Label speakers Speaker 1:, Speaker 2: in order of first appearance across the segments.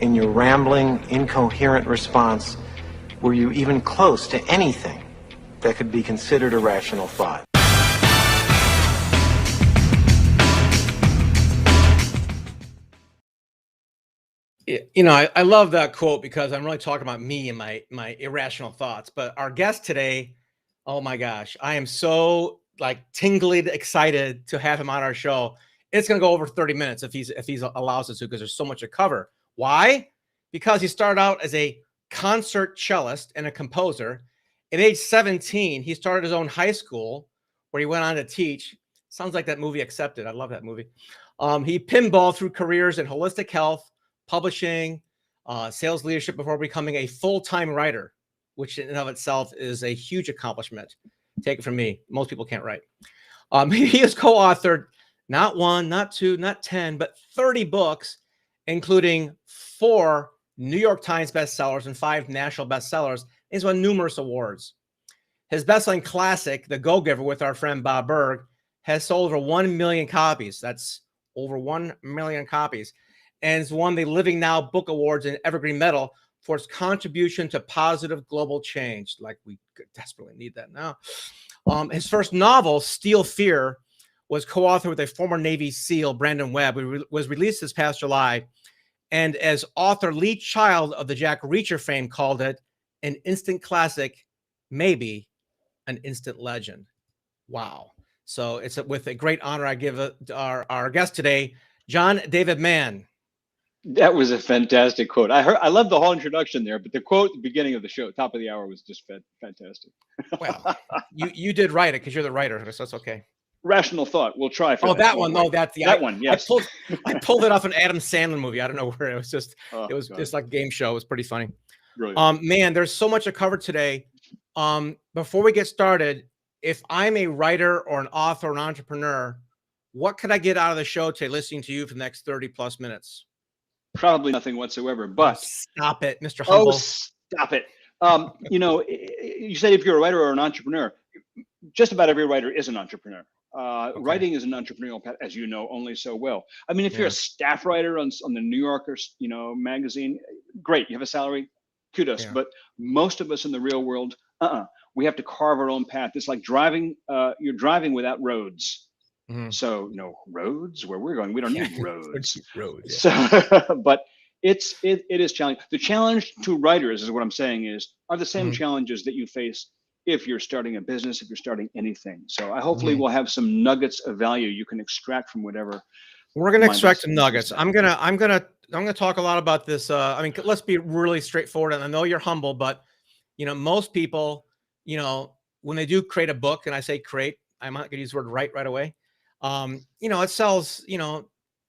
Speaker 1: in your rambling, incoherent response were you even close to anything that could be considered a rational thought?
Speaker 2: You know, I love that quote because I'm really talking about me and my irrational thoughts. But our guest today, oh my gosh, I am so like tingly excited to have him on our show. It's going to go over 30 minutes if he's allows us to, because there's so much to cover. Why? Because he started out as a concert cellist and a composer. At age 17, he started his own high school where he went on to teach. Sounds like that movie Accepted. I love that movie. He pinballed through careers in holistic health, publishing, sales leadership before becoming a full-time writer, which in and of itself is a huge accomplishment. Take it from me. Most people can't write. He has co-authored not 1, not 2, not 10, but 30 books, including 4 New York Times bestsellers and 5 national bestsellers. He's won numerous awards. His best-selling classic, The Go-Giver, with our friend Bob Burg, has sold over 1 million copies. That's over 1 million copies. And has won the Living Now Book Awards and Evergreen Medal for its contribution to positive global change. Like, we desperately need that now. His first novel, Steel Fear, was co-authored with a former Navy SEAL, Brandon Webb, who was released this past July. And as author Lee Child of the Jack Reacher fame called it, an instant classic, maybe an instant legend. Wow. So it's with a great honor I give our guest today, John David Mann.
Speaker 3: That was a fantastic quote. I love the whole introduction there, but the quote at the beginning of the show, top of the hour, was just fantastic.
Speaker 2: Well, you did write it because you're the writer, so that's okay.
Speaker 3: Rational thought. We'll try. For
Speaker 2: that one. No, that's the
Speaker 3: that one. Yes,
Speaker 2: I pulled it off an Adam Sandler movie. I don't know where it was. Just it was just like a game show. It was pretty funny.
Speaker 3: Brilliant.
Speaker 2: Man, there's so much to cover today. Before we get started, if I'm a writer or an author or an entrepreneur, what could I get out of the show today listening to you for the next 30 plus minutes?
Speaker 3: Probably nothing whatsoever, but
Speaker 2: stop it, Mr. Humble.
Speaker 3: Oh, stop it. You know, you said if you're a writer or an entrepreneur, just about every writer is an entrepreneur. Okay. Writing is an entrepreneurial path, as you know, only so well. I mean, if you're a staff writer on the New Yorker, magazine, great, you have a salary, kudos. But most of us in the real world, we have to carve our own path. It's like driving, you're driving without roads. Mm-hmm. So, roads where we're going, we don't need roads. So, but it is challenging. The challenge to writers is what I'm saying are the same challenges that you face if you're starting a business, if you're starting anything. So I hopefully will have some nuggets of value you can extract from whatever.
Speaker 2: We're going to extract some nuggets. I'm going to talk a lot about this. I mean, let's be really straightforward. And I know you're humble, but most people, when they do create a book, and I say create, I'm not going to use the word write right away. It sells,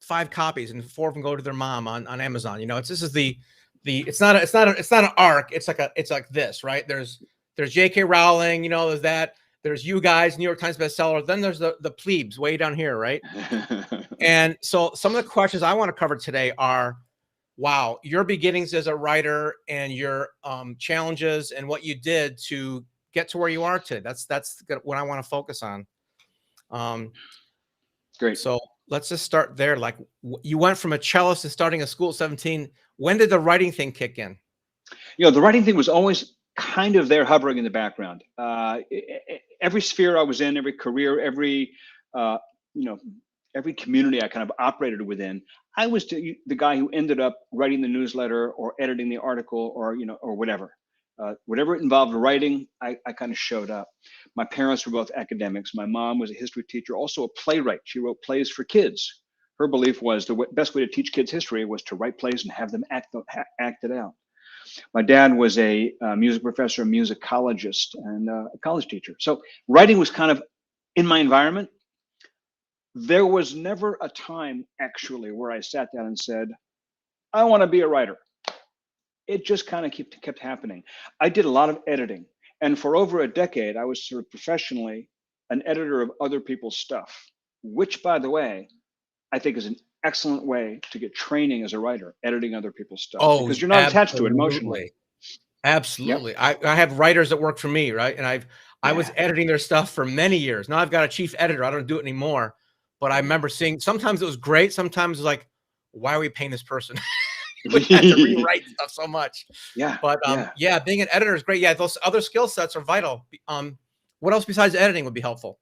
Speaker 2: 5 copies and 4 of them go to their mom on Amazon. It's not an arc. It's like this, right? There's J.K. Rowling, there's you guys, New York Times bestseller. Then there's the plebes way down here, right? And so some of the questions I want to cover today are, wow, your beginnings as a writer and your challenges and what you did to get to where you are today. That's what I want to focus on.
Speaker 3: Great.
Speaker 2: So let's just start there. Like, you went from a cellist to starting a school at 17. When did the writing thing kick in?
Speaker 3: The writing thing was always kind of there, hovering in the background. Every sphere I was in, every career, every community I kind of operated within, I was the guy who ended up writing the newsletter or editing the article or whatever. Whatever involved writing, I kind of showed up. My parents were both academics. My mom was a history teacher, also a playwright. She wrote plays for kids. Her belief was the best way to teach kids history was to write plays and have them act it out. My dad was a music professor, a musicologist, and a college teacher. So writing was kind of in my environment. There was never a time, actually, where I sat down and said, I want to be a writer. It just kind of kept happening. I did a lot of editing. And for over a decade, I was sort of professionally an editor of other people's stuff, which, by the way, I think is an excellent way to get training as a writer, editing other people's stuff, because you're not attached to it emotionally.
Speaker 2: Absolutely. Yep. I have writers that work for me, right? And I was editing their stuff for many years. Now I've got a chief editor. I don't do it anymore. But I remember seeing, sometimes it was great. Sometimes it was like, why are we paying this person? We had to rewrite stuff so much.
Speaker 3: Yeah,
Speaker 2: But
Speaker 3: yeah.
Speaker 2: yeah, being an editor is great. Yeah, those other skill sets are vital. What else besides editing would be helpful?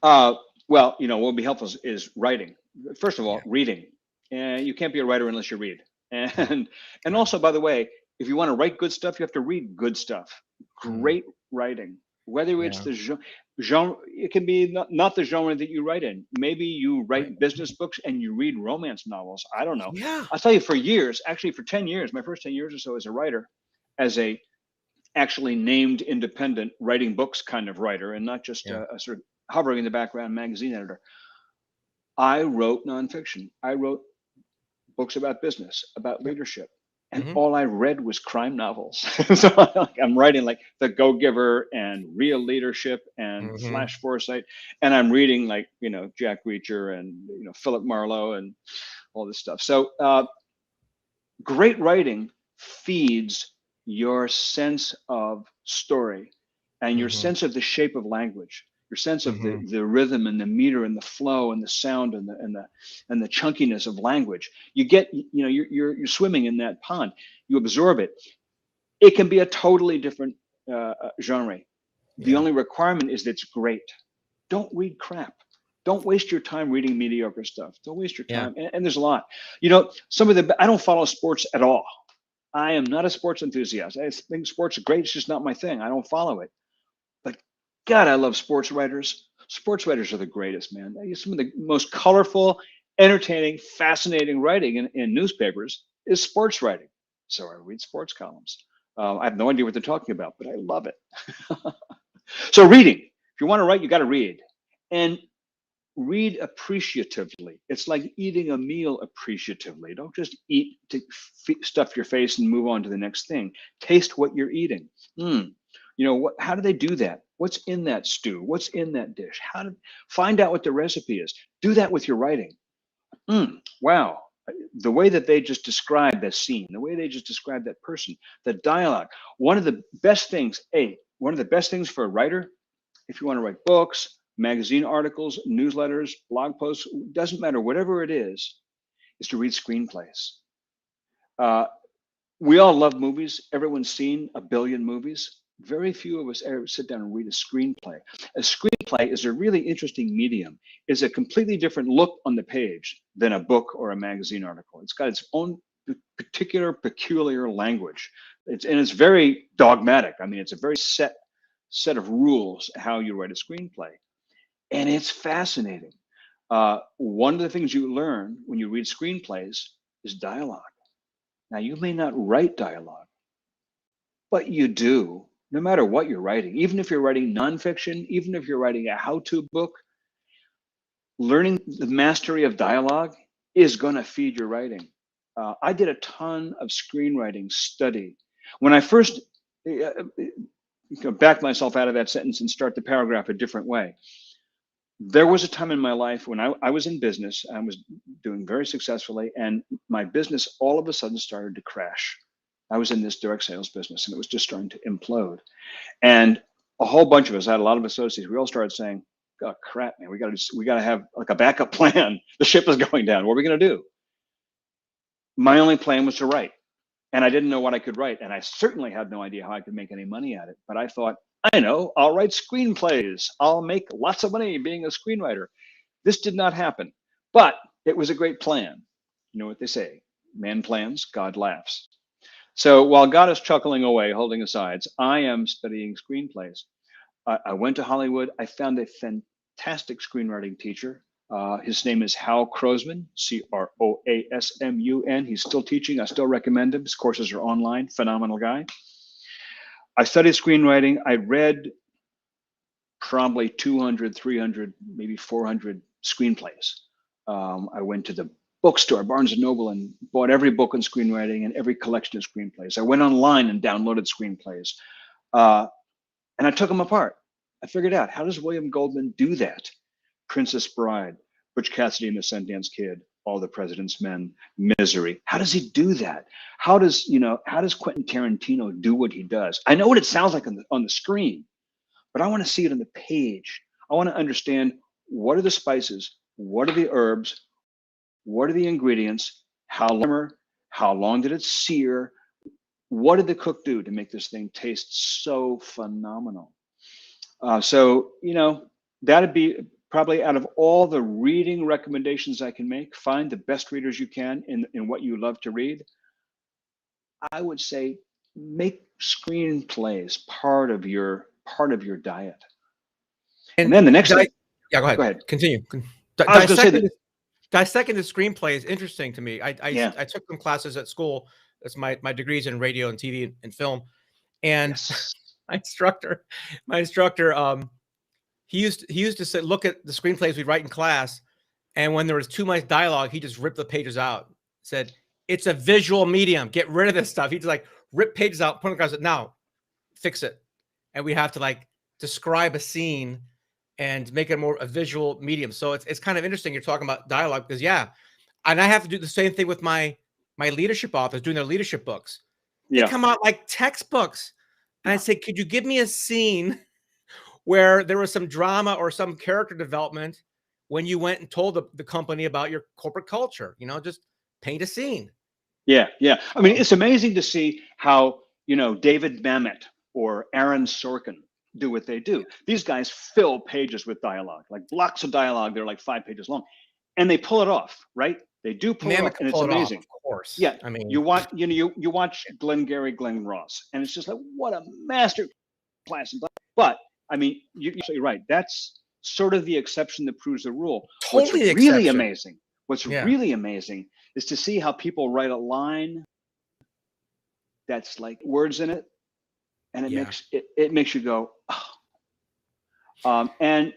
Speaker 3: Well, what would be helpful is writing. First of
Speaker 2: Yeah.
Speaker 3: all, reading. And you can't be a writer unless you read. And also, by the way, if you want to write good stuff, you have to read good stuff.
Speaker 2: Mm,
Speaker 3: Great writing, whether it's
Speaker 2: yeah.
Speaker 3: the genre, it can be not the genre that you write in. Maybe you
Speaker 2: Right.
Speaker 3: write business books and you read romance novels. I don't know.
Speaker 2: Yeah.
Speaker 3: I'll tell you, for years, actually for 10 years, my first 10 years or so as a writer, as a actually named independent writing books kind of writer, and not just
Speaker 2: Yeah.
Speaker 3: a sort of hovering in the background magazine editor. I wrote nonfiction. I wrote books about business, about
Speaker 2: Yep.
Speaker 3: leadership, and
Speaker 2: Hmm.
Speaker 3: all I read was crime novels. So I'm writing like The Go-Giver and Real Leadership and
Speaker 2: Hmm.
Speaker 3: Flash Foresight, and I'm reading like Jack Reacher and Philip Marlowe and all this stuff. So great writing feeds your sense of story and your
Speaker 2: Hmm.
Speaker 3: sense of the shape of language, your sense of
Speaker 2: Hmm.
Speaker 3: the rhythm and the meter and the flow and the sound and the chunkiness of language. You get, you're swimming in that pond. You absorb it. It can be a totally different genre. The
Speaker 2: Yeah.
Speaker 3: only requirement is that it's great. Don't read crap. Don't waste your time reading mediocre stuff. Don't waste your
Speaker 2: Yeah.
Speaker 3: time. And there's a lot. I don't follow sports at all. I am not a sports enthusiast. I think sports is great. It's just not my thing. I don't follow it. But God, I love sports writers. Sports writers are the greatest, man. Some of the most colorful, entertaining, fascinating writing in newspapers is sports writing. So I read sports columns. I have no idea what they're talking about, but I love it. So reading. If you want to write, you got to read. And read appreciatively. It's like eating a meal appreciatively. Don't just eat to stuff your face and move on to the next thing. Taste what you're eating. How do they do that? What's in that stew? What's in that dish? How to find out what the recipe is? Do that with your writing. Wow. The way that they just describe that scene, the way they just describe that person, the dialogue. One of the best things for a writer, if you want to write books, magazine articles, newsletters, blog posts, doesn't matter, whatever it is to read screenplays. Uh, we all love movies. Everyone's seen a billion movies. Very few of us ever sit down and read a screenplay. A screenplay is a really interesting medium. It's a completely different look on the page than a book or a magazine article. It's got its own particular, peculiar language. It's very dogmatic. I mean, it's a very set of rules how you write a screenplay, and it's fascinating. One of the things you learn when you read screenplays is dialogue. Now, you may not write dialogue, but you do, no matter what you're writing. Even if you're writing nonfiction, even if you're writing a how-to book, learning the mastery of dialogue is going to feed your writing. I did a ton of screenwriting study. When I first back myself out of that sentence and start the paragraph a different way, there was a time in my life when I was in business. I was doing very successfully, and my business all of a sudden started to crash. I was in this direct sales business, and it was just starting to implode. And a whole bunch of us, I had a lot of associates, we all started saying, "Oh crap, man, we got to have like a backup plan. The ship is going down. What are we going to do?" My only plan was to write, and I didn't know what I could write, and I certainly had no idea how I could make any money at it. But I thought, I know, I'll write screenplays. I'll make lots of money being a screenwriter. This did not happen, but it was a great plan. You know what they say, man plans, God laughs. So while God is chuckling away, holding asides, I am studying screenplays. I went to Hollywood. I found a fantastic screenwriting teacher. His name is Hal Croasmun, Croasmun. He's still teaching. I still recommend him. His courses are online. Phenomenal guy. I studied screenwriting. I read probably 200, 300, maybe 400 screenplays. I went to the bookstore, Barnes and Noble, and bought every book on screenwriting and every collection of screenplays. I went online and downloaded screenplays, and I took them apart. I figured out, how does William Goldman do that? Princess Bride, Butch Cassidy and the Sundance Kid, All the President's Men, Misery. How does he do that? How does Quentin Tarantino do what he does? I know what it sounds like on the screen, but I want to see it on the page. I want to understand, what are the spices, what are the herbs, what are the ingredients, how long, How long did it sear? What did the cook do to make this thing taste so phenomenal? So, that'd be probably, out of all the reading recommendations I can make, find the best readers you can in what you love to read. I would say make screenplays part of your diet. And then the next thing,
Speaker 2: yeah, go ahead.
Speaker 3: Go ahead.
Speaker 2: Continue.
Speaker 3: I was going to say that.
Speaker 2: Dissecting the screenplay is interesting to me. I
Speaker 3: Yeah.
Speaker 2: took some classes at school. That's my degrees in radio and TV and film. And
Speaker 3: Yes.
Speaker 2: my instructor, he used to say, look at the screenplays we write in class, and when there was too much dialogue, he just ripped the pages out. Said, it's a visual medium. Get rid of this stuff. He'd just like rip pages out, put them across it. Now, fix it. And we have to like describe a scene and make it more a visual medium. So it's kind of interesting. You're talking about dialogue because and I have to do the same thing with my leadership authors doing their leadership books. They come out like textbooks. And I say, could you give me a scene where there was some drama or some character development when you went and told the company about your corporate culture? Just paint a scene.
Speaker 3: Yeah. I mean, it's amazing to see how, David Mamet or Aaron Sorkin do what they do. These guys fill pages with dialogue, like blocks of dialogue. They're like 5 pages long, and they pull it off, right? They do pull it off, and it's amazing.
Speaker 2: Off, of course.
Speaker 3: Yeah.
Speaker 2: I mean,
Speaker 3: you watch Glengarry Glen Ross, and it's just like, what a master class. But I mean, you're absolutely right. That's sort of the exception that proves the rule.
Speaker 2: Totally
Speaker 3: What's really amazing. What's really amazing is to see how people write a line that's like words in it, and it makes you go, oh. And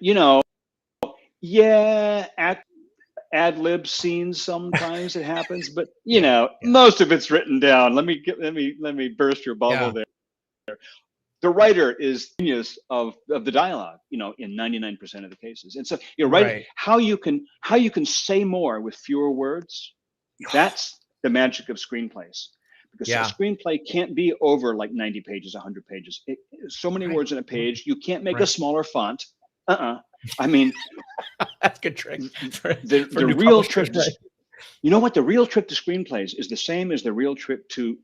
Speaker 3: ad lib scenes, sometimes it happens, but most of it's written down. Let me burst your bubble there. The writer is genius of the dialogue, in 99% of the cases. And so right. How you can say more with fewer words, that's the magic of screenplays. Because a screenplay can't be over like 90 pages, 100 pages. So many words in a page. You can't make a smaller font. I mean,
Speaker 2: that's a good trick.
Speaker 3: The real trick. You know what? The real trick to screenplays is the same as the real trick to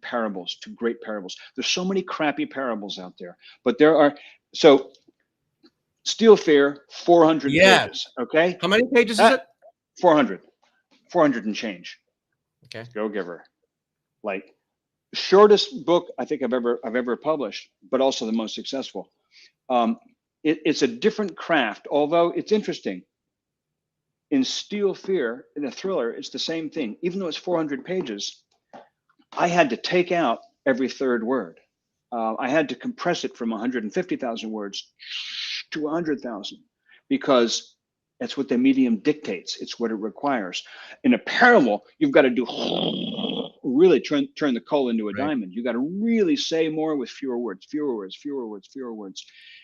Speaker 3: parables, to great parables. There's so many crappy parables out there, but there are. So, Steel Fear, 400 pages. Okay.
Speaker 2: How many pages is it?
Speaker 3: 400 and change.
Speaker 2: Okay.
Speaker 3: Go Giver. Like, shortest book I think I've ever published, but also the most successful. It's a different craft, although it's interesting. In Steel Fear, in a thriller, it's the same thing. Even though it's 400 pages, I had to take out every third word. I had to compress it from 150,000 words to 100,000 because that's what the medium dictates. It's what it requires. In a parable, you've got to do really turn the coal into a diamond. You got to really say more with fewer words.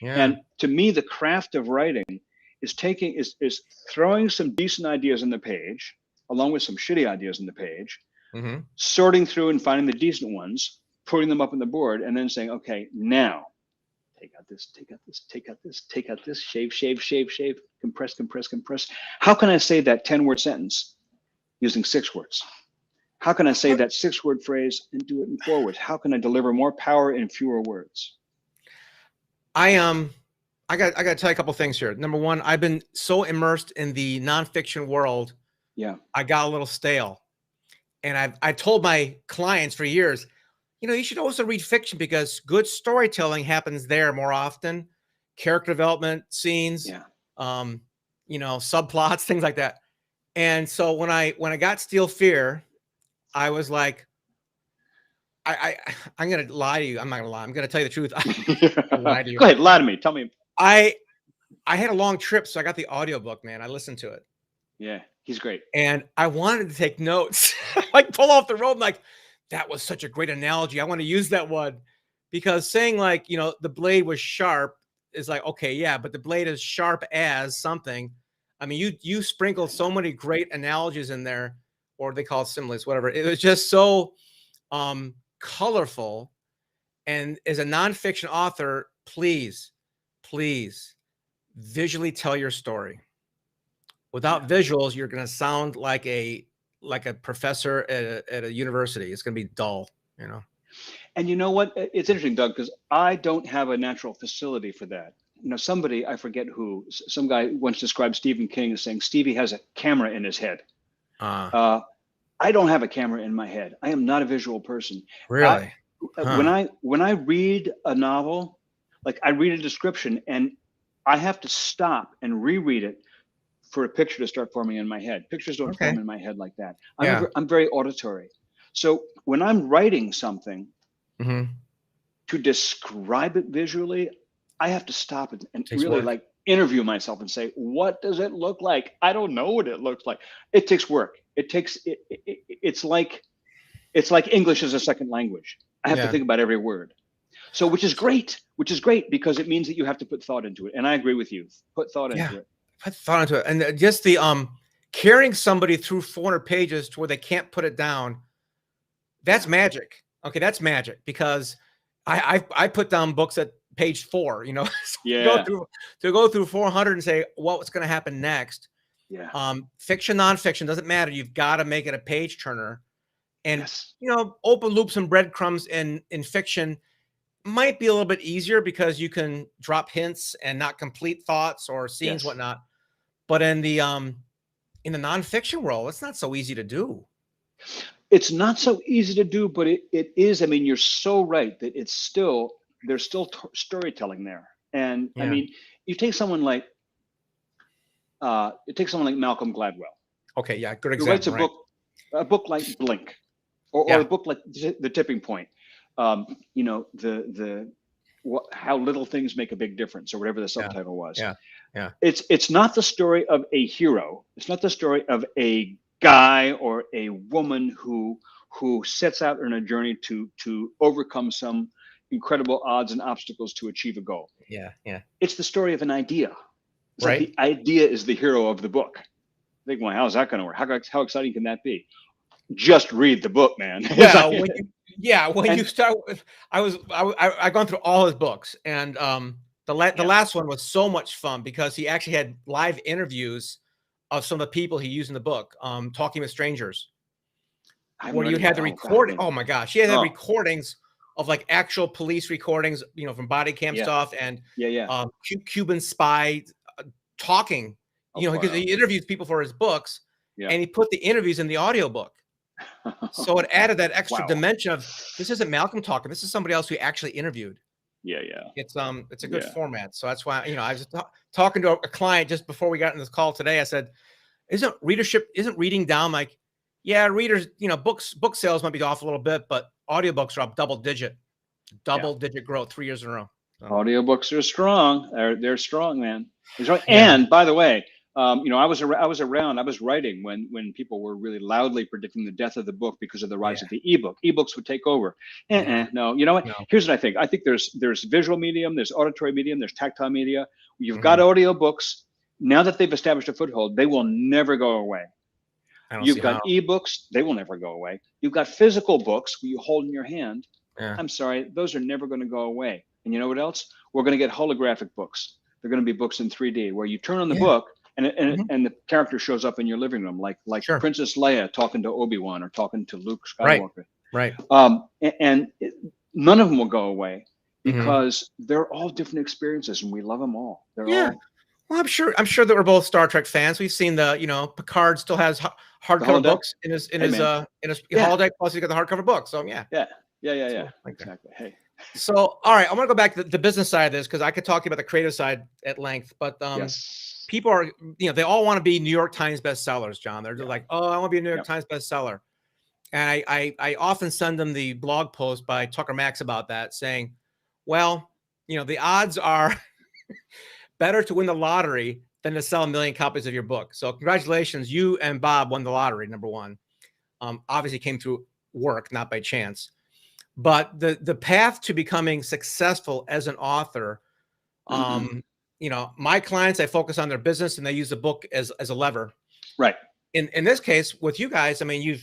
Speaker 2: Yeah.
Speaker 3: And to me, the craft of writing is throwing some decent ideas on the page, along with some shitty ideas on the page, sorting through and finding the decent ones, putting them up on the board, and then saying, okay, now take out this, shave, compress. How can I say that 10-word sentence using 6 words? How can I say that 6-word phrase and do it in 4 words? How can I deliver more power in fewer words?
Speaker 2: I got to tell you a couple things here. Number one, I've been so immersed in the nonfiction world.
Speaker 3: Yeah.
Speaker 2: I got a little stale. And I've told my clients for years, you should also read fiction because good storytelling happens there more often. Character development, scenes, subplots, things like that. And so when I got Steel Fear, I was like, I'm going to lie to you. I'm not going to lie. I'm going to tell you the truth. I'm lie to you.
Speaker 3: Go ahead, lie to me. Tell me.
Speaker 2: I had a long trip, so I got the audiobook, man. I listened to it.
Speaker 3: Yeah, he's great.
Speaker 2: And I wanted to take notes, like pull off the road, like, that was such a great analogy. I want to use that one because saying like, the blade was sharp is like, okay, yeah, but the blade is sharp as something. I mean, you sprinkled so many great analogies in there, or they call it similes, whatever. It was just so colorful. And as a nonfiction author, please visually tell your story. Without visuals, you're going to sound like a like a professor at a university. It's going to be dull,
Speaker 3: And you know what? It's interesting, Doug, because I don't have a natural facility for that. Somebody, I forget who, some guy once described Stephen King as saying Stevie has a camera in his head. I don't have a camera in my head. I am not a visual person.
Speaker 2: Really?
Speaker 3: When I read a novel, like I read a description and I have to stop and reread it for a picture to start forming in my head. Pictures don't form in my head like that. I'm very auditory. So when I'm writing something, to describe it visually, I have to stop and really like interview myself and say, what does it look like? I don't know what it looks like. It takes work. It's like English as a second language. I have to think about every word. So which is great because it means that you have to put thought into it. And I agree with you. Put thought into it.
Speaker 2: Put thought into it. And just the carrying somebody through 400 pages to where they can't put it down. That's magic. Okay, that's magic because I put down books at page 4, so to go through 400 and say what's going to happen next. Fiction, nonfiction, doesn't matter. You've got to make it a page turner. And open loops and breadcrumbs in fiction might be a little bit easier because you can drop hints and not complete thoughts or scenes, whatnot. But in the nonfiction world, it's not so easy to do.
Speaker 3: It's not so easy to do, but it is. I mean, you're so right that there's still storytelling there. And I mean, you take someone like Malcolm Gladwell.
Speaker 2: Okay, yeah, good example.
Speaker 3: Who writes a book like Blink, or a book like The Tipping Point. How little things make a big difference, or whatever the subtitle was. Yeah. It's not the story of a hero. It's not the story of a guy or a woman who sets out on a journey to overcome some incredible odds and obstacles to achieve a goal. It's the story of an idea. It's like the idea is the hero of the book. I think, well, how's that going to work? How exciting can that be? Just read the book, man.
Speaker 2: When you start with, I've gone through all his books, and the last one was so much fun because he actually had live interviews of some of the people he used in the book, talking with strangers, where you had the recording. Oh my gosh, he had recordings of like actual police recordings, from body cam stuff, and Cuban spy talking. Because he interviews people for his books, and he put the interviews in the audiobook. So it added that extra dimension of, this isn't Malcolm talking, this is somebody else who actually interviewed. It's a good format. So that's why, I was talking to a client just before we got in this call today. I said, isn't reading down? Like, readers, book sales might be off a little bit, but audiobooks are up double digit growth 3 years in a row. So.
Speaker 3: Audiobooks are strong. They're strong, man. And by the way, I was writing when people were really loudly predicting the death of the book because of the rise of the ebook. Ebooks would take over. No, you know what? No. Here's what I think. I think there's visual medium, there's auditory medium, there's tactile media. You've got audiobooks. Now that they've established a foothold, they will never go away. You've got ebooks, they will never go away. You've got physical books you hold in your hand. I'm sorry, those are never going to go away. And you know what else? We're going to get holographic books. They're going to be books in 3D where you turn on the book and the character shows up in your living room, like Princess Leia talking to Obi-Wan or talking to Luke Skywalker.
Speaker 2: Right.
Speaker 3: And none of them will go away because they're all different experiences, and we love them all. They're all.
Speaker 2: Well, I'm sure that we're both Star Trek fans. We've seen Picard still has hardcover books in his holodeck. Plus, he's got the hardcover book. So yeah.
Speaker 3: Exactly. Hey.
Speaker 2: So, all right, I'm going to go back to the business side of this because I could talk to you about the creative side at length. But people are, they all want to be New York Times bestsellers, John. They're like, oh, I want to be a New York Times bestseller. And I often send them the blog post by Tucker Max about that, saying, well, the odds are better to win the lottery than to sell 1 million copies of your book. So congratulations, you and Bob won the lottery, number one. Obviously came through work, not by chance. But the path to becoming successful as an author, my clients, I focus on their business and they use the book as a lever.
Speaker 3: Right.
Speaker 2: In this case, with you guys, I mean,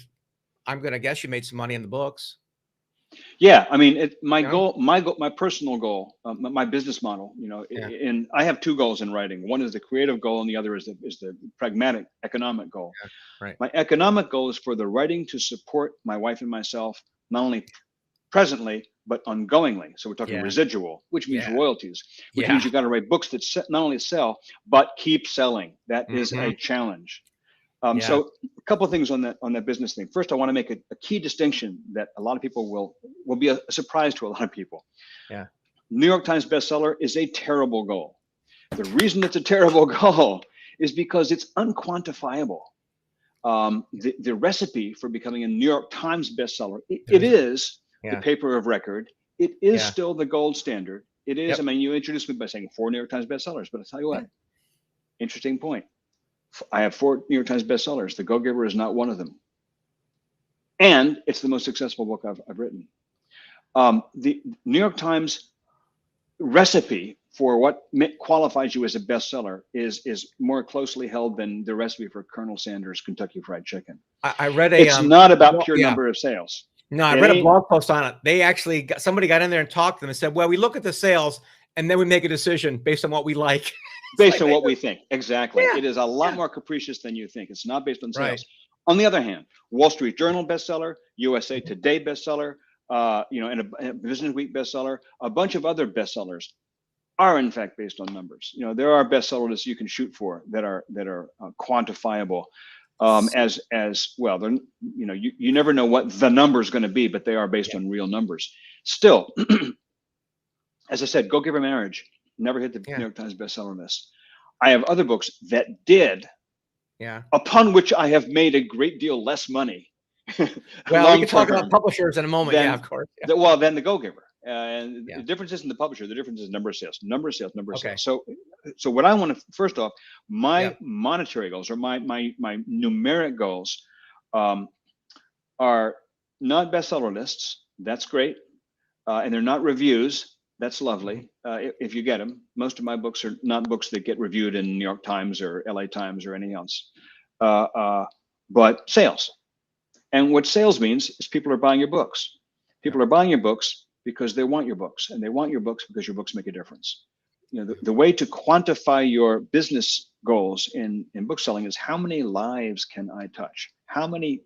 Speaker 2: I'm going to guess you made some money in the books.
Speaker 3: Yeah, I mean, my
Speaker 2: Yeah.
Speaker 3: goal, my personal goal, my business model.
Speaker 2: Yeah.
Speaker 3: And I have two goals in writing. One is the creative goal, and the other is the pragmatic economic goal.
Speaker 2: Yeah. Right.
Speaker 3: My economic goal is for the writing to support my wife and myself, not only presently but ongoingly. So we're talking
Speaker 2: Yeah.
Speaker 3: residual, which means
Speaker 2: Yeah.
Speaker 3: royalties, which
Speaker 2: Yeah.
Speaker 3: means you got to write books that not only sell but keep selling. That is
Speaker 2: Mhm.
Speaker 3: a challenge.
Speaker 2: Yeah.
Speaker 3: So a couple of things on that business thing. First, I want to make a key distinction that a lot of people will be a surprise to a lot of people.
Speaker 2: Yeah.
Speaker 3: New York Times bestseller is a terrible goal. The reason it's a terrible goal is because it's unquantifiable. The recipe for becoming a New York Times bestseller, it is the
Speaker 2: Yeah.
Speaker 3: paper of record. It is
Speaker 2: Yeah.
Speaker 3: still the gold standard. It is.
Speaker 2: Yep.
Speaker 3: I mean, you introduced me by saying 4 New York Times bestsellers, but I'll tell you what, interesting point. I have 4 New York Times bestsellers. The Go-Giver is not one of them. And it's the most successful book I've written. The New York Times recipe for what qualifies you as a bestseller is more closely held than the recipe for Colonel Sanders' Kentucky Fried Chicken.
Speaker 2: I read a.
Speaker 3: It's not about pure
Speaker 2: yeah.
Speaker 3: number of sales.
Speaker 2: No, I
Speaker 3: It
Speaker 2: read a
Speaker 3: ain't-
Speaker 2: blog post on it. They actually somebody got in there and talked to them and said, "Well, we look at the sales and then we make a decision based on what we like."
Speaker 3: Based on what we think. Exactly.
Speaker 2: Yeah.
Speaker 3: It is a lot
Speaker 2: Yeah.
Speaker 3: more capricious than you think. It's not based on sales.
Speaker 2: Right.
Speaker 3: On the other hand, Wall Street Journal bestseller, USA Today bestseller, and a Business Week bestseller, a bunch of other bestsellers are in fact based on numbers. There are bestseller lists you can shoot for that are quantifiable. As well, they're, you never know what the number is going to be, but they are based on real numbers. Still, as I said, Go Giver Marriage never hit the New York Times bestseller list. I have other books that did, upon which I have made a great deal less money.
Speaker 2: Well, we can talk about publishers in a moment.
Speaker 3: Than,
Speaker 2: of course.
Speaker 3: Than the Go Giver. And the difference isn't the publisher. The difference is number of sales, number of sales, number of sales. So what I want to, first off, my monetary goals or my numeric goals are not bestseller lists. That's great. And they're not reviews. That's lovely. If you get them. Most of my books are not books that get reviewed in New York Times or LA Times or anything else. But sales. And what sales means is people are buying your books. People are buying your books because they want your books, and they want your books because your books make a difference. The way to quantify your business goals in book selling is how many lives can I touch? How many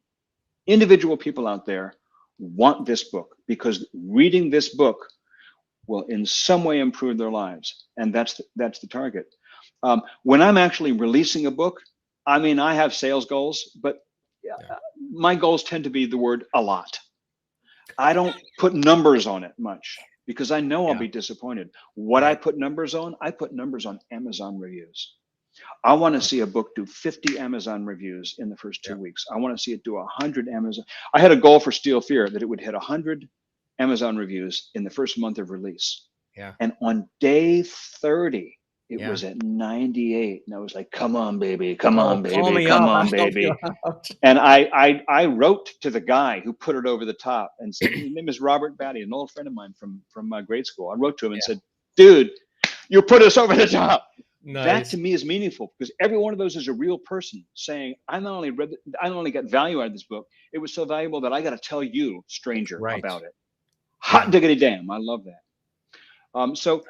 Speaker 3: individual people out there want this book? Because reading this book will in some way improve their lives, and that's the target. When I'm actually releasing a book, I mean, I have sales goals, but my goals tend to be the word a lot. I don't put numbers on it much because I know I'll be disappointed. What I put numbers on Amazon reviews. I want to see a book do 50 Amazon reviews in the first 2 weeks. I want to see it do 100 Amazon. I had a goal for Steel Fear that it would hit 100 Amazon reviews in the first month of release. And on day 30, it was at 98. And I was like, come on, baby, come on, baby, come on, baby. And I wrote to the guy who put it over the top and said, his name is Robert Batty, an old friend of mine from grade school. I wrote to him and said, dude, you put us over the top. Nice. That to me is meaningful because every one of those is a real person saying, I not only got value out of this book, it was so valuable that I got to tell you, stranger, about it. Hot diggity damn. I love that. So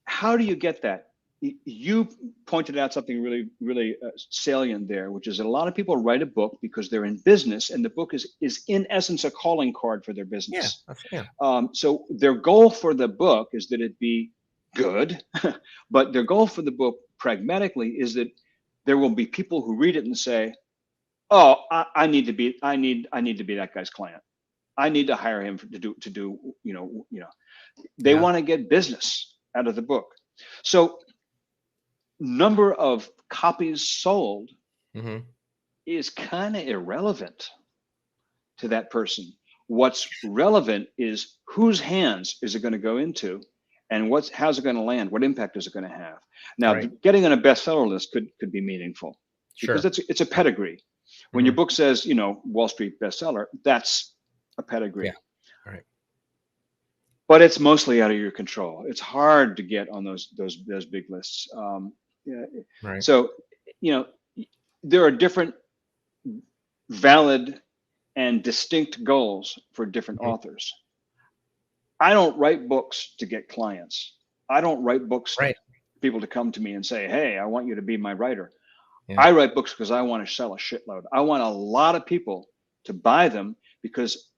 Speaker 3: how do you get that? You pointed out something really, really salient there, which is that a lot of people write a book because they're in business, and the book is in essence a calling card for their business. So their goal for the book is that it be good, but their goal for the book, pragmatically, is that there will be people who read it and say, "Oh, I need to be that guy's client. I need to hire him to do. They want to get business out of the book." So number of copies sold is kind of irrelevant to that person. What's relevant is whose hands is it going to go into, and how's it going to land? What impact is it going to have? Now, getting on a bestseller list could be meaningful because it's a pedigree. When your book says, Wall Street bestseller, that's a pedigree. But it's mostly out of your control. It's hard to get on those big lists. So, there are different valid and distinct goals for different authors. I don't write books to get clients. I don't write books
Speaker 2: Right.
Speaker 3: for people to come to me and say, hey, I want you to be my writer.
Speaker 2: Yeah.
Speaker 3: I write books because I want to sell a shitload. I want a lot of people to buy them because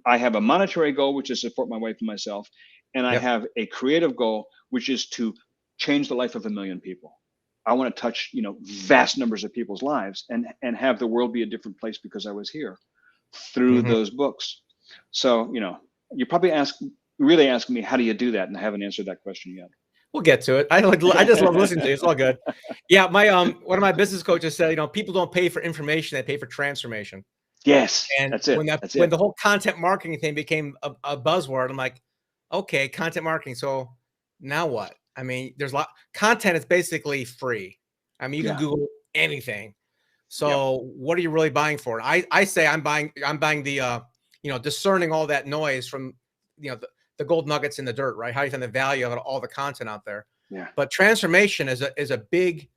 Speaker 3: I have a monetary goal, which is to support my wife and myself. And I
Speaker 2: Yep.
Speaker 3: have a creative goal, which is to change the life of 1 million people. I want to touch, vast numbers of people's lives and have the world be a different place because I was here through those books. So, you probably really asking me, how do you do that? And I haven't answered that question yet.
Speaker 2: We'll get to it. I just love listening to you. It's all good. Yeah. My, one of my business coaches said, people don't pay for information. They pay for transformation.
Speaker 3: Yes.
Speaker 2: And
Speaker 3: that's it.
Speaker 2: When the whole content marketing thing became a buzzword, I'm like, okay, content marketing. So now what? I mean, there's a lot. Content is basically free. I mean, you can Google anything. So what are you really buying for? I say I'm buying the, discerning all that noise from, the gold nuggets in the dirt, right? How you find the value of all the content out there.
Speaker 3: Yeah.
Speaker 2: But transformation is a big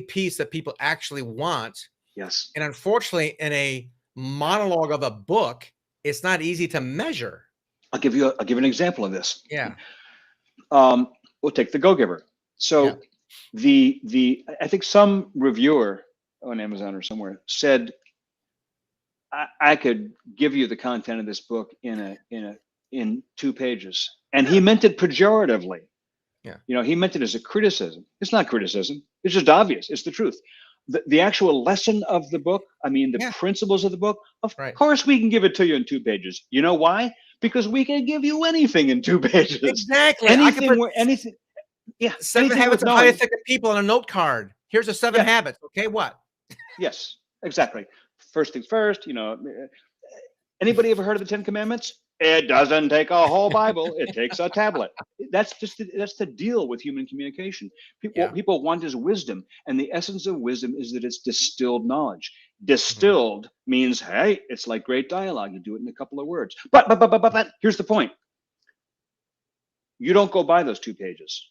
Speaker 2: piece that people actually want.
Speaker 3: Yes.
Speaker 2: And unfortunately, in a monologue of a book, it's not easy to measure.
Speaker 3: I'll give you an example of this.
Speaker 2: Yeah.
Speaker 3: We'll take The Go-Giver. So I think some reviewer on Amazon or somewhere said, I could give you the content of this book in 2 pages. And he meant it pejoratively. Yeah. He meant it as a criticism. It's not criticism. It's just obvious. It's the truth. The actual lesson of the book, the principles of the book, of course we can give it to you in 2 pages. You know why? Because we can give you anything in 2 pages.
Speaker 2: Exactly.
Speaker 3: Anything. Yeah.
Speaker 2: 7 habits of highly effective people on a note card. Here's the 7 habits. Okay, what?
Speaker 3: Yes, exactly. First things first, anybody ever heard of the 10 Commandments? It doesn't take a whole Bible. It takes a tablet. That's the deal with human communication. What people want is wisdom. And the essence of wisdom is that it's distilled knowledge. Distilled means, hey, it's like great dialogue. You do it in a couple of words. But here's the point. You don't go buy those 2 pages.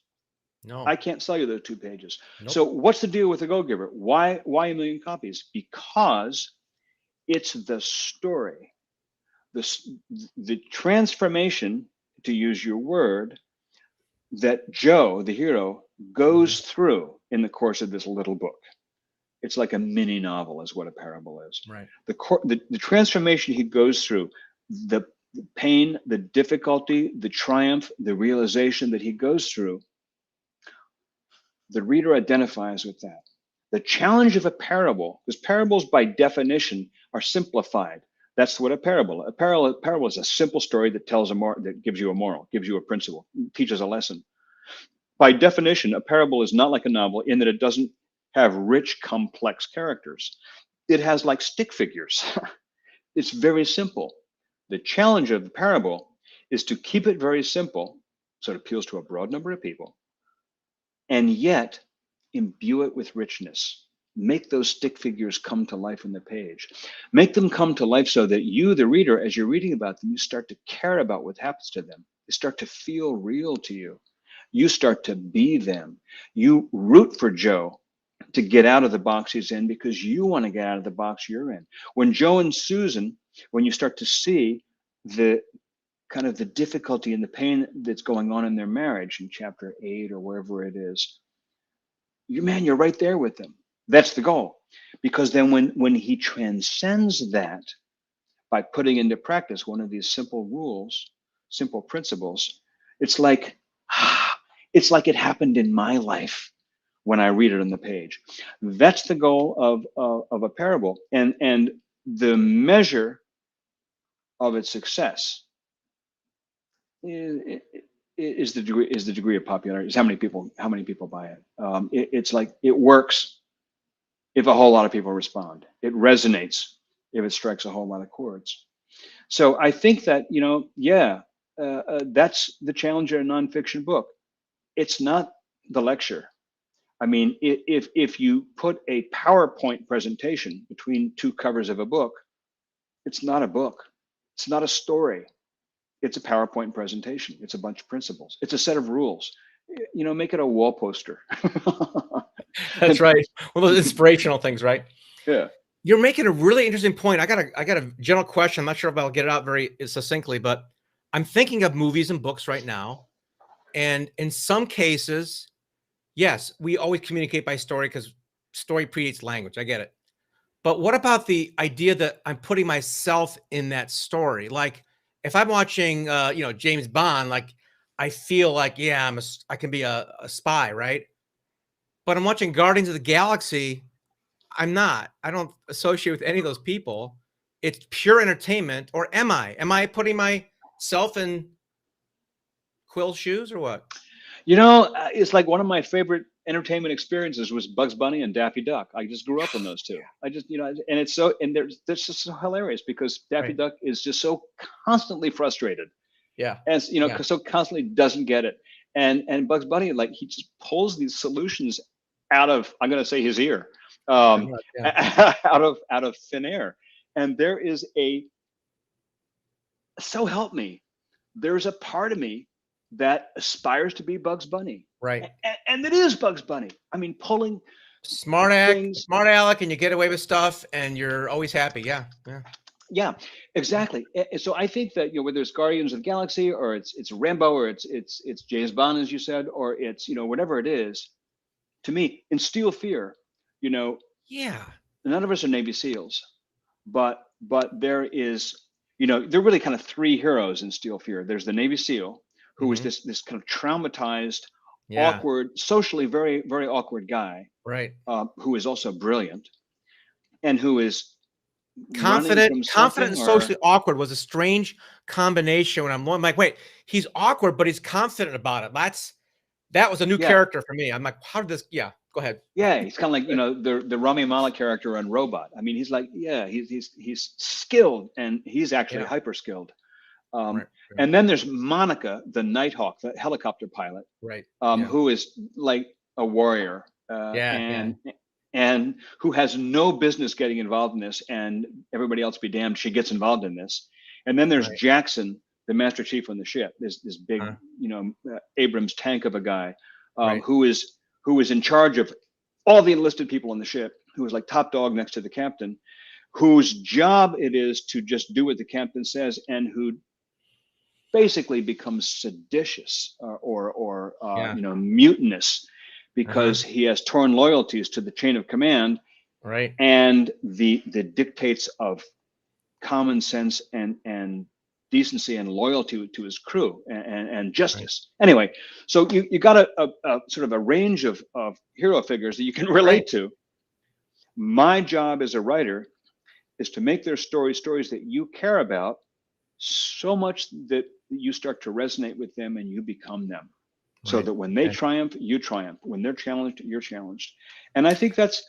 Speaker 2: No.
Speaker 3: I can't sell you those 2 pages.
Speaker 2: Nope.
Speaker 3: So what's the deal with The Go-Giver? Why 1 million copies? Because it's the story. The transformation, to use your word, that Joe, the hero, goes through in the course of this little book. It's like a mini novel is what a parable is.
Speaker 2: Right.
Speaker 3: The transformation he goes through, the pain, the difficulty, the triumph, the realization that he goes through, the reader identifies with that. The challenge of a parable, because parables by definition are simplified. That's what a parable is, a simple story that tells that gives you a moral, gives you a principle, teaches a lesson. By definition, a parable is not like a novel in that it doesn't have rich, complex characters. It has like stick figures. It's very simple. The challenge of the parable is to keep it very simple so it appeals to a broad number of people, and yet imbue it with richness. Make those stick figures come to life on the page. Make them come to life so that you, the reader, as you're reading about them, you start to care about what happens to them. They start to feel real to you. You start to be them. You root for Joe to get out of the box he's in because you want to get out of the box you're in. When Joe and Susan, when you start to see the kind of the difficulty and the pain that's going on in their marriage in chapter 8 or wherever it is, you're right there with them. That's the goal. Because then when he transcends that by putting into practice one of these simple rules, simple principles, it's like it happened in my life when I read it on the page. That's the goal of a parable. And the measure of its success is the degree of popularity. Is how many people buy it. It's like it works if a whole lot of people respond. It resonates if it strikes a whole lot of chords. So I think that that's the challenge in a nonfiction book. It's not the lecture. I mean, if you put a PowerPoint presentation between 2 covers of a book, it's not a book. It's not a story. It's a PowerPoint presentation. It's a bunch of principles. It's a set of rules. Make it a wall poster.
Speaker 2: That's right. Well, those inspirational things, right?
Speaker 3: Yeah.
Speaker 2: You're making a really interesting point. I got a general question. I'm not sure if I'll get it out very succinctly, but I'm thinking of movies and books right now. And in some cases, yes, we always communicate by story because story predates language. I get it. But what about the idea that I'm putting myself in that story? Like if I'm watching, James Bond, like I feel like, yeah, I can be a spy, right? But I'm watching Guardians of the Galaxy. I'm not. I don't associate with any of those people. It's pure entertainment. Or am I? Am I putting myself in Quill's shoes or what?
Speaker 3: It's like one of my favorite entertainment experiences was Bugs Bunny and Daffy Duck. I just grew up on those two. I just, and it's so, and that's just so hilarious because Daffy
Speaker 2: Right.
Speaker 3: Duck is just so constantly frustrated,
Speaker 2: Yeah.
Speaker 3: as
Speaker 2: Yeah.
Speaker 3: so constantly doesn't get it. And Bugs Bunny, like he just pulls these solutions out of, I'm going to say his ear,
Speaker 2: Pretty much, yeah.
Speaker 3: out of thin air. And there is so help me, there's a part of me that aspires to be Bugs Bunny.
Speaker 2: Right.
Speaker 3: And it is Bugs Bunny. I mean, pulling
Speaker 2: Smart
Speaker 3: things.
Speaker 2: aleck, and you get away with stuff, and you're always happy. Yeah. Yeah.
Speaker 3: Yeah, exactly. And so I think that whether it's Guardians of the Galaxy or it's Rambo or it's James Bond, as you said, or it's whatever it is, to me, in Steel Fear,
Speaker 2: Yeah.
Speaker 3: none of us are Navy SEALs, but there is, there are really kind of three heroes in Steel Fear. There's the Navy SEAL, who is this kind of traumatized,
Speaker 2: Yeah.
Speaker 3: awkward, socially very, very awkward guy,
Speaker 2: Right.
Speaker 3: who is also brilliant and who is
Speaker 2: Confident
Speaker 3: from
Speaker 2: and
Speaker 3: something,
Speaker 2: socially awkward was a strange combination. When I'm like, wait, he's awkward, but he's confident about it. That was a new
Speaker 3: yeah,
Speaker 2: character for me. I'm like, how did this? Yeah, go ahead.
Speaker 3: yeah, he's kind of like the Rami Malek character on Robot. I mean, he's like, yeah, he's skilled and he's actually
Speaker 2: Yeah.
Speaker 3: hyper skilled.
Speaker 2: Right.
Speaker 3: And then there's Monica, the Nighthawk, the helicopter pilot,
Speaker 2: Right. Yeah.
Speaker 3: who is like a warrior,
Speaker 2: Yeah.
Speaker 3: and who has no business getting involved in this, and everybody else be damned, she gets involved in this. And then there's
Speaker 2: Right.
Speaker 3: Jackson, the Master Chief on the ship, this big, Abrams tank of a guy,
Speaker 2: Right.
Speaker 3: who is in charge of all the enlisted people on the ship, who is like top dog next to the captain, whose job it is to just do what the captain says, and who basically becomes seditious or mutinous because he has torn loyalties to the chain of command,
Speaker 2: Right.
Speaker 3: and the dictates of common sense and decency and loyalty to his crew and justice. Right. Anyway, so you got a sort of a range of hero figures that you can relate to. My job as a writer is to make their stories that you care about so much that you start to resonate with them and you become them. Right. So that when they triumph, you triumph. When they're challenged, you're challenged. And I think that's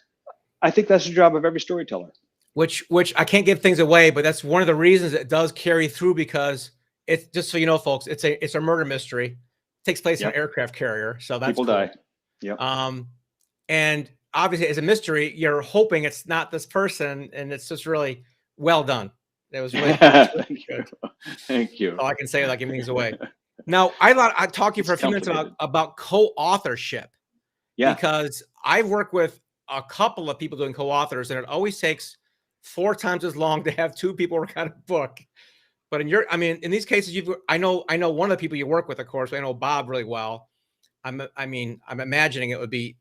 Speaker 3: the job of every storyteller.
Speaker 2: Which I can't give things away, but that's one of the reasons it does carry through, because it's, just so you know, folks, it's a murder mystery. It takes place in an aircraft carrier, so that's
Speaker 3: people
Speaker 2: cool.
Speaker 3: die. Yeah.
Speaker 2: And obviously, as a mystery, you're hoping it's not this person, and it's just really well done. It was really good.
Speaker 3: Thank you.
Speaker 2: All I can say without giving things away. Now, I'd talk to you for a few minutes about co-authorship. Yeah. Because I've worked with a couple of people doing co-authors, and it always takes 4 times as long to have 2 people work on a book. But in these cases, I know one of the people you work with, of course. I know Bob really well. I'm imagining it would be,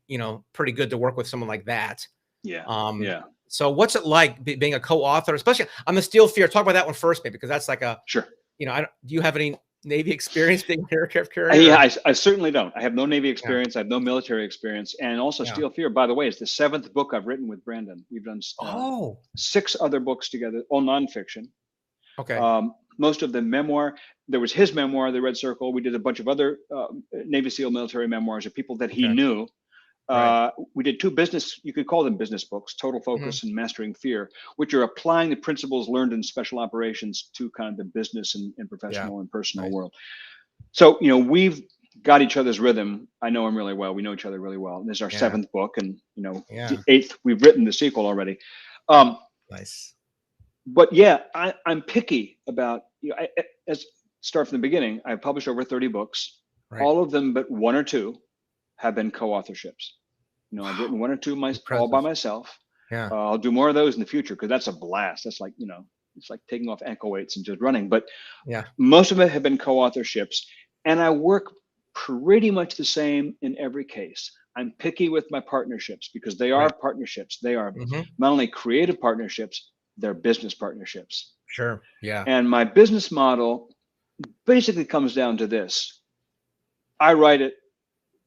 Speaker 2: pretty good to work with someone like that.
Speaker 3: Yeah. Yeah.
Speaker 2: So what's it like being a co-author, especially on the Steel Fear? Talk about that one first, maybe, because that's like
Speaker 3: sure.
Speaker 2: Do you have any Navy experience being an aircraft carrier?
Speaker 3: Yeah, I certainly don't. I have no Navy experience. I have no military experience. And also Steel Fear, by the way, is the 7th book I've written with Brandon. We've done 6 other books together, all nonfiction.
Speaker 2: Okay.
Speaker 3: Most of them memoir. There was his memoir, The Red Circle. We did a bunch of other Navy SEAL military memoirs of people that he knew. Right. We did 2 business, you could call them business books, Total Focus and Mastering Fear, which are applying the principles learned in special operations to kind of the business and professional and personal world. So, we've got each other's rhythm. I know him really well. We know each other really well. And this is our 7th book, and the 8th, we've written the sequel already.
Speaker 2: Nice.
Speaker 3: But I'm picky about, start from the beginning. I've published over 30 books. Right. All of them but 1 or 2 have been co-authorships. I've written 1 or 2 all by myself. Yeah. I'll do more of those in the future because that's a blast. That's like, it's like taking off ankle weights and just running. But
Speaker 2: Yeah.
Speaker 3: most of it have been co-authorships, and I work pretty much the same in every case. I'm picky with my partnerships because they are partnerships. They are not only creative partnerships, they're business partnerships.
Speaker 2: Sure. Yeah.
Speaker 3: And my business model basically comes down to this. I write it,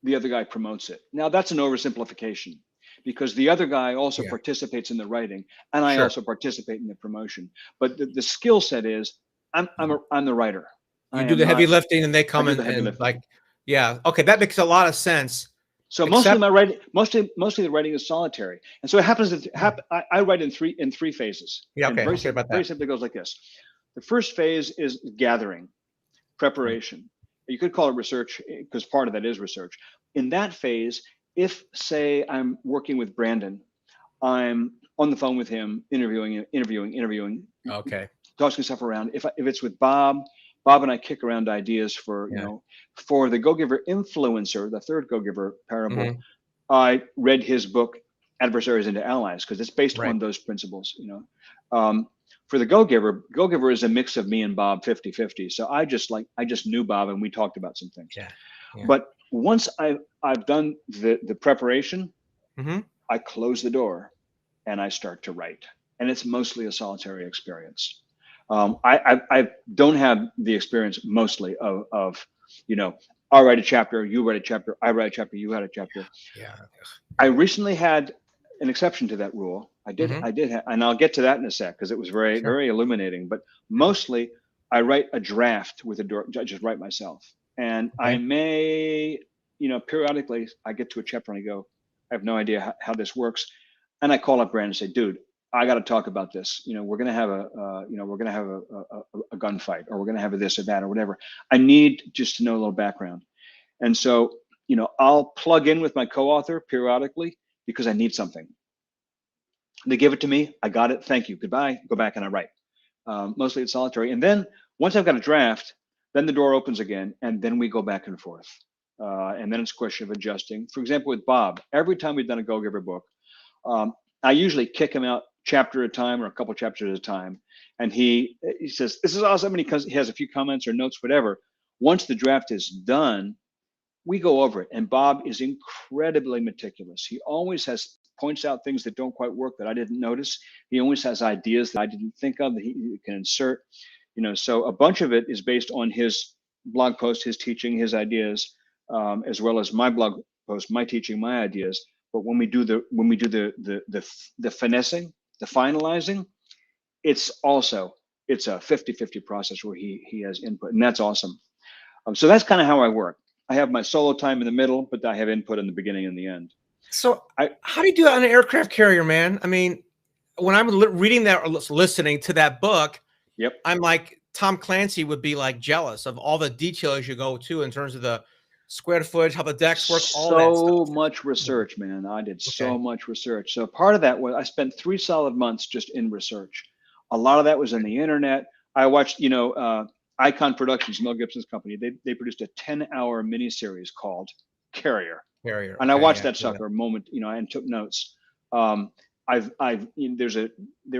Speaker 3: the other guy promotes it. Now that's an oversimplification because the other guy also participates in the writing and I also participate in the promotion. But the skill set is I'm the writer.
Speaker 2: You do the heavy lifting and they come in and like, yeah. Okay. That makes a lot of sense.
Speaker 3: So mostly my writing, mostly the writing is solitary. And so it happens that I write in three phases.
Speaker 2: Yeah. Okay.
Speaker 3: Very simply goes like this. The first phase is gathering, preparation. You could call it research because part of that is research. In that phase, if say I'm working with Brandon, I'm on the phone with him, interviewing,
Speaker 2: Okay.
Speaker 3: tossing stuff around. If it's with Bob and I kick around ideas for, for the Go-Giver influencer, the third Go-Giver parable, I read his book, Adversaries into Allies, because it's based on those principles, For the Go-Giver is a mix of me and Bob 50-50. So I just knew Bob and we talked about some things.
Speaker 2: Yeah.
Speaker 3: But once I've done the preparation, I close the door and I start to write. And it's mostly a solitary experience. I don't have the experience mostly of I'll write a chapter, you write a chapter, I write a chapter, you write a chapter.
Speaker 2: Yeah.
Speaker 3: I recently had an exception to that rule. I did, and I'll get to that in a sec because it was very, very illuminating. But mostly, I write a draft with I just write myself, and I may, periodically, I get to a chapter and I go, I have no idea how this works, and I call up Brandon and say, dude, I got to talk about this. We're gonna have a gunfight, or we're gonna have a this or that or whatever. I need just to know a little background, and so I'll plug in with my co-author periodically because I need something. They give it to me. I got it. Thank you. Goodbye. Go back and I write. Mostly it's solitary. And then once I've got a draft, then the door opens again, and then we go back and forth. And then it's a question of adjusting. For example, with Bob, every time we've done a Go-Giver book, I usually kick him out chapter at a time or a couple chapters at a time. And he says, this is awesome. And he has a few comments or notes, whatever. Once the draft is done, we go over it. And Bob is incredibly meticulous. He always points out things that don't quite work that I didn't notice. He always has ideas that I didn't think of that he can insert. So a bunch of it is based on his blog post, his teaching, his ideas, as well as my blog post, my teaching, my ideas. But when we do the finessing, the finalizing, it's a 50-50 process where he has input, and that's awesome. So that's kind of how I work. I have my solo time in the middle, but I have input in the beginning and the end.
Speaker 2: So how do you do that on an aircraft carrier, man? I mean, when I'm reading that or listening to that book, I'm like, Tom Clancy would be like jealous of all the details you go to in terms of the square footage, how the decks work, all that stuff.
Speaker 3: So much research, man. I did so much research. So part of that was I spent 3 solid months just in research. A lot of that was on the internet. I watched, Icon Productions, Mel Gibson's company. They produced a 10-hour miniseries called Carrier. And I watched that sucker a moment, and took notes. There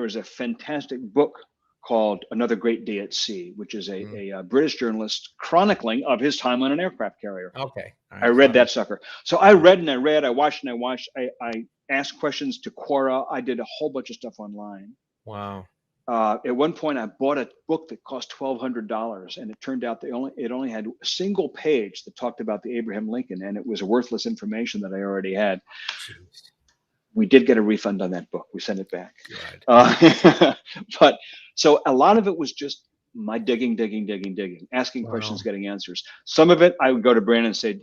Speaker 3: was a fantastic book called Another Great Day at Sea, which is a British journalist chronicling of his time on an aircraft carrier.
Speaker 2: Okay.
Speaker 3: I read that sucker. So I read and I read, I watched and I watched. I asked questions to Quora. I did a whole bunch of stuff online.
Speaker 2: Wow.
Speaker 3: At one point, I bought a book that cost $1,200, and it turned out it only had a single page that talked about the Abraham Lincoln, and it was worthless information that I already had. Jeez. We did get a refund on that book. We sent it back. But so a lot of it was just my digging, asking questions, getting answers. Some of it, I would go to Brandon and say,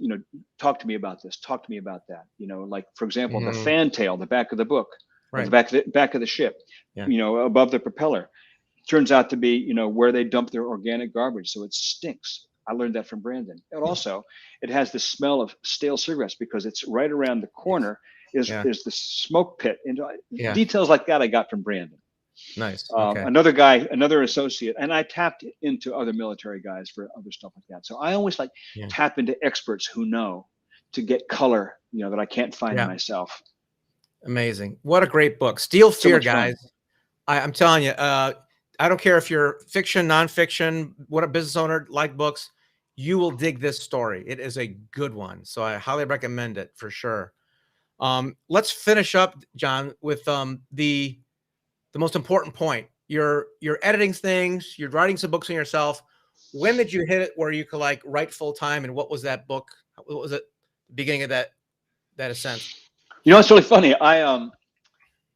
Speaker 3: talk to me about this, talk to me about that. Like, for example, the fantail, the back of the book. The back of the ship, above the propeller, turns out to be, where they dump their organic garbage. So it stinks. I learned that from Brandon. And also, it has the smell of stale cigarettes because it's right around the corner is the smoke pit. And details like that I got from Brandon.
Speaker 2: Nice.
Speaker 3: Another associate, and I tapped into other military guys for other stuff like that. So I always tap into experts who know to get color, that I can't find myself.
Speaker 2: Amazing. What a great book. Steel Fear, guys. I'm telling you, I don't care if you're fiction, nonfiction, what a business owner, like books, you will dig this story. It is a good one. So I highly recommend it for sure. Let's finish up, John, with the most important point. You're editing things, you're writing some books on yourself. When did you hit it where you could like write full time? And what was that book? What was it? The beginning of that ascent?
Speaker 3: You know, it's really funny.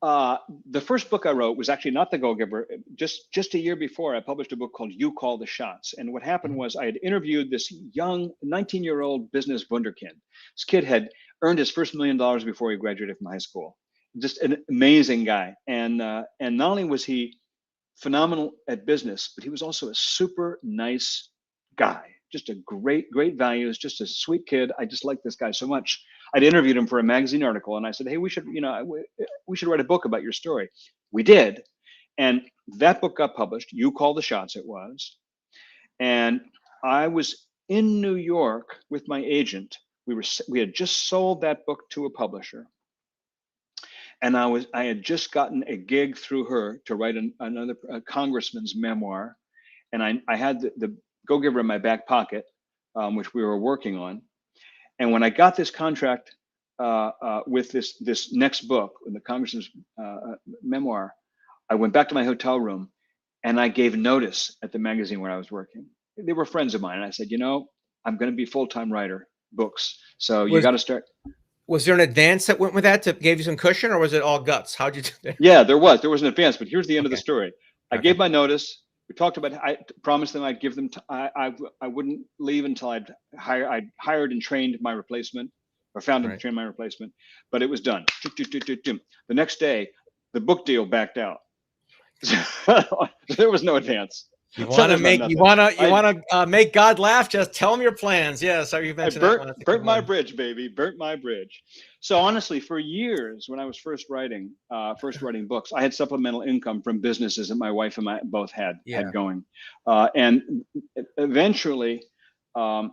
Speaker 3: The first book I wrote was actually not The Go-Giver. Just a year before, I published a book called You Call the Shots. And what happened was I had interviewed this young 19-year-old business wunderkind. This kid had earned his first $1 million before he graduated from high school. Just an amazing guy. And not only was he phenomenal at business, but he was also a super nice guy. Just a great values, just a sweet kid. I just liked this guy so much. I'd interviewed him for a magazine article, and I said, "Hey, we should write a book about your story." We did, and that book got published. You Call the Shots, it was, and I was in New York with my agent. We had just sold that book to a publisher, and I had just gotten a gig through her to write another congressman's memoir, and I had the Go-Giver in my back pocket, which we were working on. And when I got this contract with this next book, the congressman's memoir, I went back to my hotel room and I gave notice at the magazine where I was working. They were friends of mine, and I said, I'm going to be full-time writer, books. So you got to start.
Speaker 2: Was there an advance that went with that to give you some cushion, or was it all guts? How'd you do that?
Speaker 3: Yeah, there was an advance, but here's the end of the story. I
Speaker 2: Okay.
Speaker 3: gave my notice. We talked about. I promised them I'd give them. I wouldn't leave until I'd hired and trained my replacement, or found and trained my replacement. But it was done. The next day, the book deal backed out. There was no advance.
Speaker 2: You want to make God laugh? Just tell him your plans. Yes, you mentioned that.
Speaker 3: Burnt my bridge, baby. Burnt my bridge. So honestly, for years, when I was first writing books, I had supplemental income from businesses that my wife and I both had going, and eventually, I'm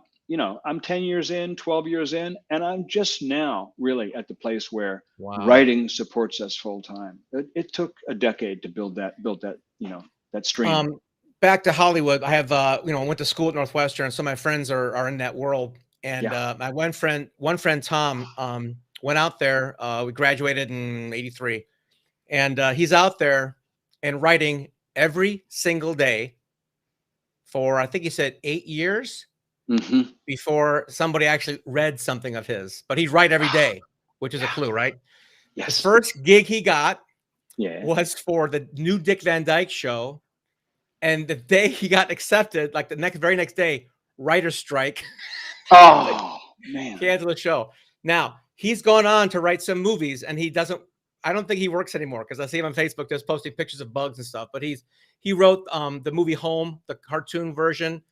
Speaker 3: 10 years in, 12 years in, and I'm just now really at the place where writing supports us full time. It took a decade to build that that stream.
Speaker 2: Back to Hollywood, I have I went to school at Northwestern, so my friends are in that world. And my one friend Tom, went out there. We graduated in '83, and he's out there and writing every single day for, I think he said 8 years before somebody actually read something of his. But he'd write every day, which is a clue, right?
Speaker 3: Yes.
Speaker 2: The first gig he got was for the new Dick Van Dyke Show. And the day he got accepted, like the very next day, writer's strike.
Speaker 3: Oh, man.
Speaker 2: Cancel the show. Now, he's gone on to write some movies, and I don't think he works anymore, because I see him on Facebook just posting pictures of bugs and stuff. But he wrote the movie Home, the cartoon version,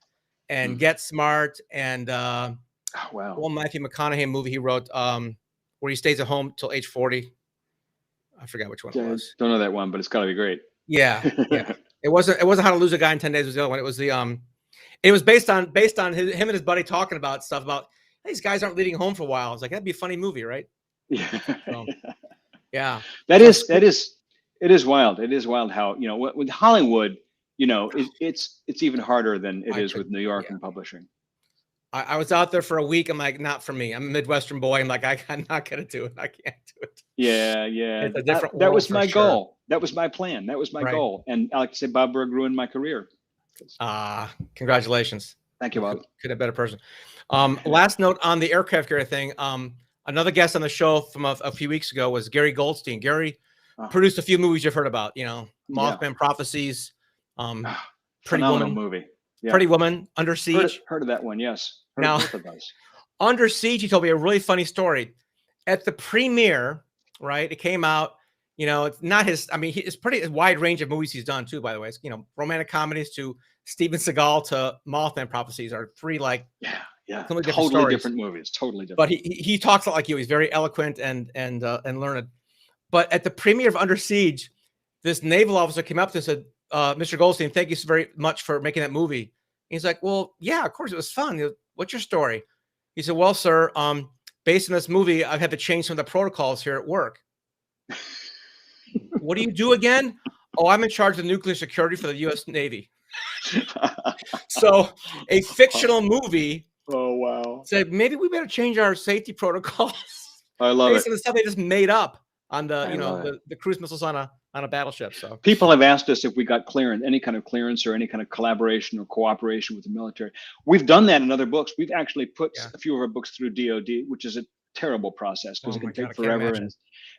Speaker 2: and Get Smart, and one Matthew McConaughey movie he wrote where he stays at home till age 40. I forgot which one it was.
Speaker 3: Don't know that one, but it's got to be great.
Speaker 2: Yeah. It wasn't How to Lose a Guy in 10 Days was the other one. It was it was based on him and his buddy talking about stuff about, hey, these guys aren't leaving home for a while. It's like, that'd be a funny movie, right?
Speaker 3: Yeah.
Speaker 2: So, yeah.
Speaker 3: It is wild. It is wild how, with Hollywood, it's even harder than it is with New York and publishing.
Speaker 2: I was out there for a week. I'm like, not for me. I'm a Midwestern boy. I'm like, I'm not going to do it. I can't do it.
Speaker 3: Yeah.
Speaker 2: It's a different
Speaker 3: that was
Speaker 2: world
Speaker 3: my
Speaker 2: for sure.
Speaker 3: goal. That was my plan. That was my goal. And I like to say Bob Burg ruined my career.
Speaker 2: Congratulations.
Speaker 3: Thank you, Bob.
Speaker 2: Could have been a better person. Last note on the aircraft carrier thing. Another guest on the show from a few weeks ago was Gary Goldstein. Gary produced a few movies you've heard about, Mothman Prophecies, Pretty Woman
Speaker 3: movie. Yeah.
Speaker 2: Pretty Woman, Under Siege.
Speaker 3: Heard of that one, yes.
Speaker 2: Now, Under Siege, he told me a really funny story. At the premiere, right, it came out, it's not his, it's pretty wide range of movies he's done too, by the way. It's, romantic comedies to Steven Seagal to Mothman Prophecies are three
Speaker 3: totally different movies, totally different.
Speaker 2: But he talks a lot like you. He's very eloquent and learned. But at the premiere of Under Siege, this naval officer came up to us and said, Mr. Goldstein, thank you so very much for making that movie. And he's like, well, yeah, of course it was fun. He goes, what's your story? He said, well, sir, based on this movie, I've had to change some of the protocols here at work. What do you do again? Oh, I'm in charge of nuclear security for the U.S. Navy. So a fictional movie
Speaker 3: Oh, wow.
Speaker 2: said maybe we better change our safety protocols
Speaker 3: I love
Speaker 2: based
Speaker 3: it.
Speaker 2: on the stuff they just made up on the,
Speaker 3: I
Speaker 2: you know,
Speaker 3: love it.
Speaker 2: the cruise missiles on a battleship. So
Speaker 3: People have asked us if we got clearance, any kind of clearance or any kind of collaboration or cooperation with the military. We've done that in other books. We've actually put
Speaker 2: yeah.
Speaker 3: a few of our books through DOD, which is a terrible process because
Speaker 2: Oh
Speaker 3: it can
Speaker 2: my God, I
Speaker 3: take
Speaker 2: can't
Speaker 3: forever.
Speaker 2: imagine.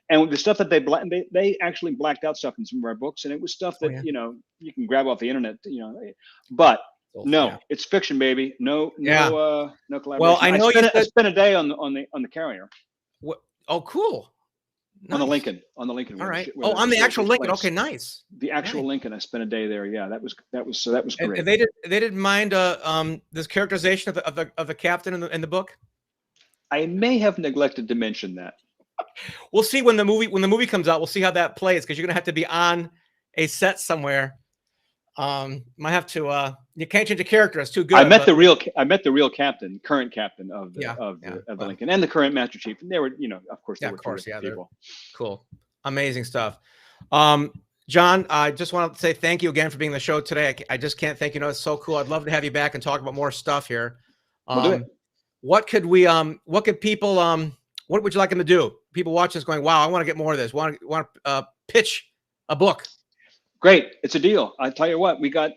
Speaker 3: And the stuff that they actually blacked out stuff in some of our books, and it was stuff that
Speaker 2: yeah.
Speaker 3: you know you can grab off the internet, you know. But no,
Speaker 2: Yeah.
Speaker 3: it's fiction, baby. No collaboration.
Speaker 2: Well, I know
Speaker 3: I
Speaker 2: you
Speaker 3: spent a day on the carrier.
Speaker 2: what? Oh, cool.
Speaker 3: On the
Speaker 2: Nice.
Speaker 3: Lincoln.
Speaker 2: All
Speaker 3: where
Speaker 2: right.
Speaker 3: where
Speaker 2: Oh, on the
Speaker 3: story
Speaker 2: actual
Speaker 3: takes
Speaker 2: Lincoln.
Speaker 3: place.
Speaker 2: Okay, nice.
Speaker 3: The actual
Speaker 2: Nice.
Speaker 3: Lincoln. I spent a day there. Yeah, that was great.
Speaker 2: And they didn't mind this characterization of the captain in the book.
Speaker 3: I may have neglected to mention that.
Speaker 2: We'll see when the movie comes out. We'll see how that plays because you're gonna have to be on a set somewhere. Might have to. You can't change a character; it's too good.
Speaker 3: I met the real captain, current captain of the
Speaker 2: well,
Speaker 3: Lincoln, and the current Master Chief. And they were, you know, of course, they were terrific people.
Speaker 2: Cool, amazing stuff. John, I just want to say thank you again for being on the show today. I just can't thank you. It's so cool. I'd love to have you back and talk about more stuff here.
Speaker 3: We'll do it.
Speaker 2: What could people what would you like them to do? People watching this going, wow, I want to get more of this. Want to pitch a book.
Speaker 3: Great. It's a deal. I tell you what, we got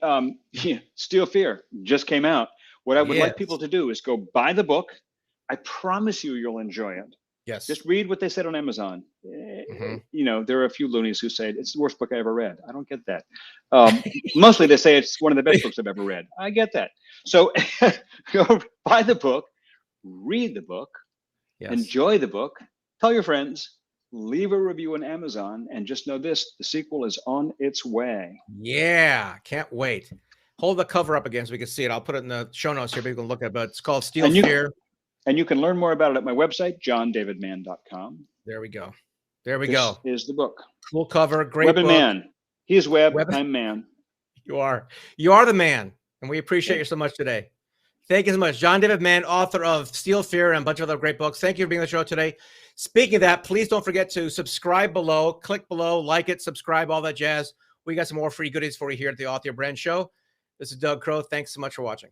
Speaker 3: Steel Fear just came out. What I would like people to do is go buy the book. I promise you'll enjoy it.
Speaker 2: Yes.
Speaker 3: Just read what they said on Amazon.
Speaker 2: Mm-hmm.
Speaker 3: You know, there are a few loonies who say it's the worst book I ever read. I don't get that. Mostly they say it's one of the best books I've ever read. I get that. So go buy the book, read the book, enjoy the book, tell your friends, leave a review on Amazon, and just know this, the sequel is on its way.
Speaker 2: Yeah, can't wait. Hold the cover up again so we can see it. I'll put it in the show notes here, but you can look at it. But it's called Steel Fear.
Speaker 3: And you can learn more about it at my website, johndavidmann.com.
Speaker 2: There we go. There we go.
Speaker 3: Is the book.
Speaker 2: Cool cover. Great
Speaker 3: Webb
Speaker 2: book.
Speaker 3: and Man. He is Webb. I'm Man.
Speaker 2: You are the man. And we appreciate you so much today. Thank you so much. John David Mann, author of Steel Fear and a bunch of other great books. Thank you for being on the show today. Speaking of that, please don't forget to subscribe below, click below, like it, subscribe, all that jazz. We got some more free goodies for you here at the Author Brand Show. This is Doug Crow. Thanks so much for watching.